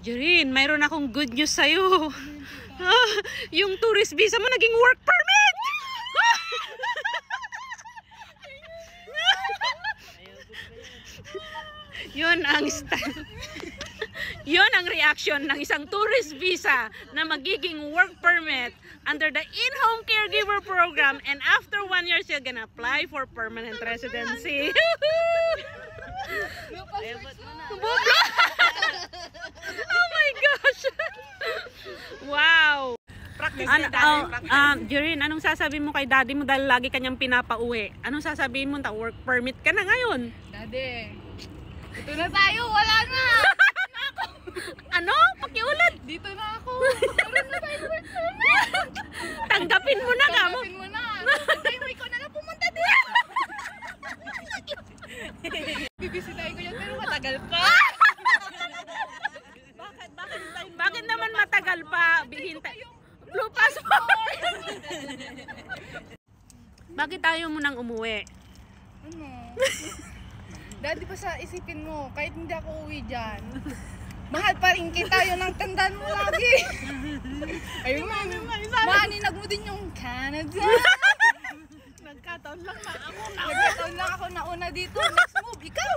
Jerin, mayroon akong good news sa'yo. Yung tourist visa mo naging work permit! Yun ang style. Yun ang reaction ng isang tourist visa na magiging work permit under the in-home caregiver program, and after 1 year you're gonna apply for permanent residency. Oh my gosh! Wow! Jerin, anong sasabihin mo kay daddy mo dahil lagi kanyang pinapauwi? Anong sasabihin mo? Work permit ka na ngayon. Daddy, ito na tayo, wala na! Ano? Pakiulit! Dito na ako! Meron na tayo work permit! Tanggapin mo na ka mo! Tanggapin mo na! Antay mo, ikaw na lang pumunta dito! Bibisitahin ko yan, pero matagal pa! Bakit naman matagal pa? Bihintay. Blue passport! Bakit tayo mo nang umuwi? Ano? Daddy, pa sa isipin mo, kahit hindi ako uwi dyan, mahal pa rin kita, yun ang tandaan mo lagi. Ayun, maaninag mo din yung Canada. Nagkataon lang na ako Nagkataon lang ako nauna dito. Next move, ikaw!